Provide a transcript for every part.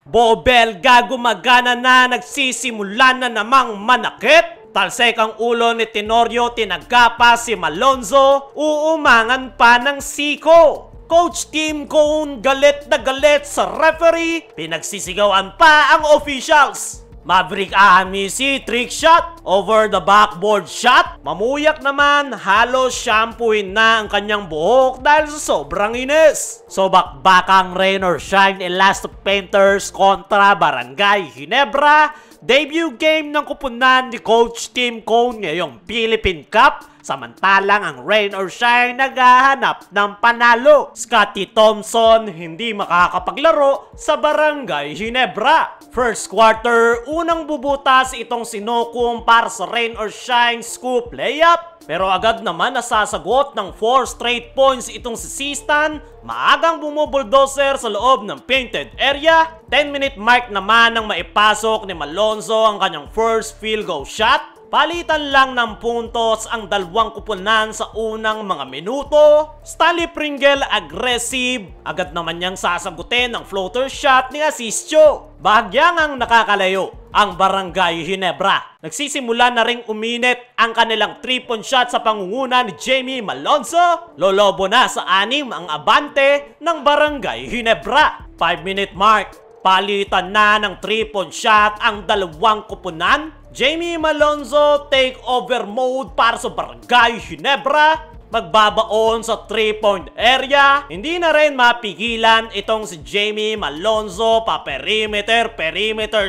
Bobelga gumagana na, nagsisimula na namang manakit. Talsek ang ulo ni Tenorio, tinagapa si Malonzo, uumangan pa ng siko. Coach Tim Cone galit na galit sa referee, pinagsisigawan pa ang officials. Maverick Ahanmisi, trick shot, over the backboard shot. Mamuyak naman, halos shampooin na ang kanyang buhok dahil sa sobrang inis. So bakbakang rain or shine Elasto Painters kontra Barangay Ginebra. Debut game ng kupunan ni Coach Tim Cone ngayong Philippine Cup. Samantalang ang rain or shine naghahanap ng panalo. Scotty Thompson hindi makakapaglaro sa Barangay Ginebra. First quarter, unang bubutas itong sinukum para sa rain or shine scoop layup. Pero agad naman nasasagot ng 4 straight points itong si Sistan. Maagang bumubulldozer sa loob ng painted area. 10-minute mark naman nang maipasok ni Malonzo ang kanyang first field goal shot. Palitan lang ng puntos ang dalawang kupunan sa unang mga minuto. Stanley Pringle aggressive. Agad naman niyang sasagutin ang floater shot ni Asisio. Bahagyang ang nakakalayo ang Barangay Ginebra. Nagsisimula na ring uminit ang kanilang 3-point shot sa pangunguna ni Jamie Malonzo. Lolobo na sa 6 ang abante ng Barangay Ginebra. 5-minute mark. Palitan na ng 3-point shot ang dalawang kupunan. Jamie Malonzo take over mode para sa Barangay Ginebra. Magbabaon sa 3-point area. Hindi na rin mapigilan itong si Jamie Malonzo pa perimeter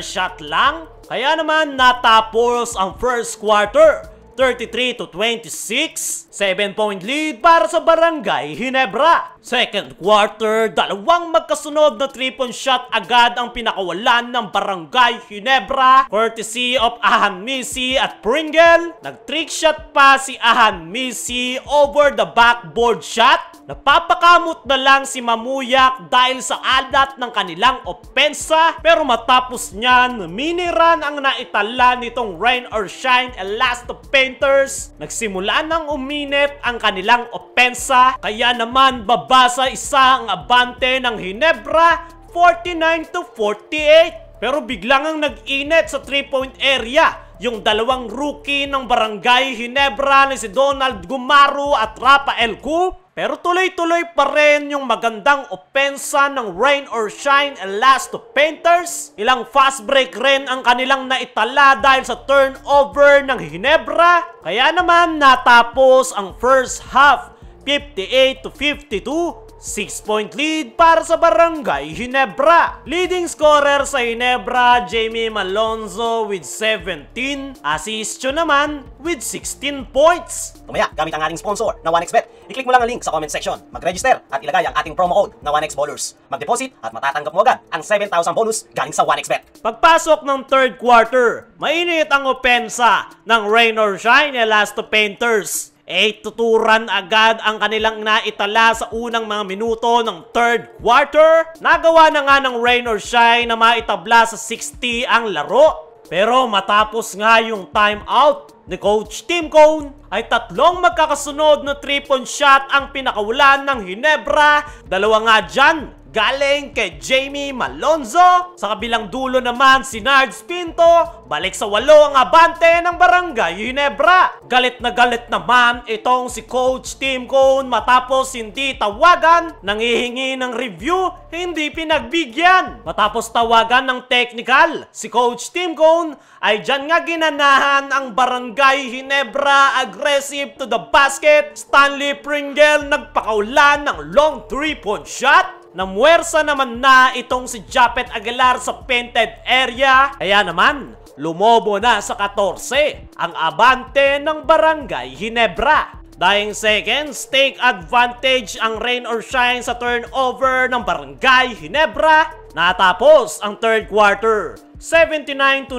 shot lang. Kaya naman natapos ang first quarter 33-26. 7-point lead para sa Barangay Ginebra. Second quarter, dalawang magkasunod na 3-point shot agad ang pinakawalan ng Barangay Ginebra. Courtesy of Ahanmisi at Pringle. Nag-trick shot pa si Ahanmisi over the backboard shot. Napapakamot na lang si Mamuyak dahil sa alat ng kanilang opensa. Pero matapos niyan, mini-run ang naitala nitong rain or shine Elasto Painters. Nagsimula ng uminit ang kanilang opensa. Kaya naman babasa isa ang abante ng Ginebra 49-48. Pero biglang ang nag-init sa 3-point area. Yung dalawang rookie ng Barangay Ginebra na si Donald Gumaro at Rafael Cu. Pero tuloy-tuloy pa rin yung magandang opensa ng rain or shine Elasto Painters. Ilang fast break rin ang kanilang naitala dahil sa turnover ng Ginebra. Kaya naman natapos ang first half 58-52. 6-point lead para sa Barangay Ginebra. Leading scorer sa Ginebra, Jamie Malonzo with 17. Asisio naman with 16 points. Tumaya gamit ang ating sponsor na 1xBet. I-click mo lang ang link sa comment section. Mag-register at ilagay ang ating promo code na 1xBallers. Mag-deposit at matatanggap mo agad ang 7,000 bonus galing sa 1xBet. Pagpasok ng third quarter, mainit ang opensa ng rain or shine Elasto Painters. 8-2 run agad ang kanilang naitala sa unang mga minuto ng third quarter. Nagawa na nga ng rain or shine na maitabla sa 60 ang laro. Pero matapos nga yung timeout ni Coach Tim Cone, ay tatlong magkakasunod na 3-point shot ang pinakawalan ng Ginebra. Dalawa nga dyan galing kay Jamie Malonzo. Sa kabilang dulo naman si Nards Pinto. Balik sa 8 ang abante ng Barangay Ginebra. Galit na galit naman itong si Coach Tim Cone matapos hindi tawagan. Nangihingi ng review, hindi pinagbigyan. Matapos tawagan ng technical, si Coach Tim Cone ay dyan nga ginanahan ang Barangay Ginebra. Aggressive to the basket. Stanley Pringle nagpakaulan ng long 3-point shot. Namuwersa naman na itong si Japet Aguilar sa painted area. Kaya naman, lumobo na sa 14 ang abante ng Barangay Ginebra. Dying seconds, take advantage ang rain or shine sa turnover ng Barangay Ginebra. Natapos ang third quarter, 79-92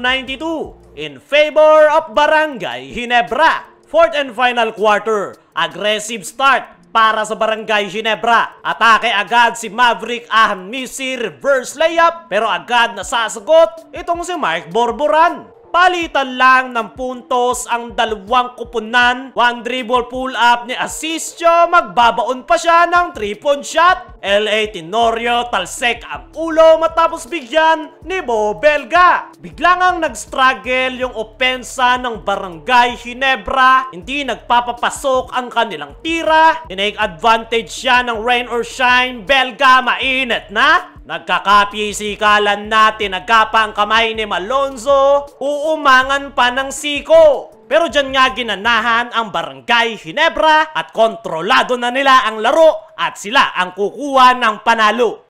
in favor of Barangay Ginebra. Fourth and final quarter, aggressive start para sa Barangay Ginebra. Atake agad si Maverick Ahanmisi, reverse layup, pero agad nasasagot itong si Mark Borboran. Palitan lang ng puntos ang dalawang kupunan. One dribble pull-up ni Asisio, magbabaon pa siya ng 3-point shot. LA Tenorio talsek ang ulo matapos bigyan ni Bo Belga. Biglang ang nag-struggle yung opensa ng Barangay Ginebra. Hindi nagpapapasok ang kanilang tira. Tinake advantage siya ng rain or shine. Belga mainit na. Nagkakapisi-kalan na, tinagapa ang kamay ni Malonzo, uumangan pa ng siko. Pero dyan nga ginanahan ang Barangay Ginebra at kontrolado na nila ang laro at sila ang kukuha ng panalo.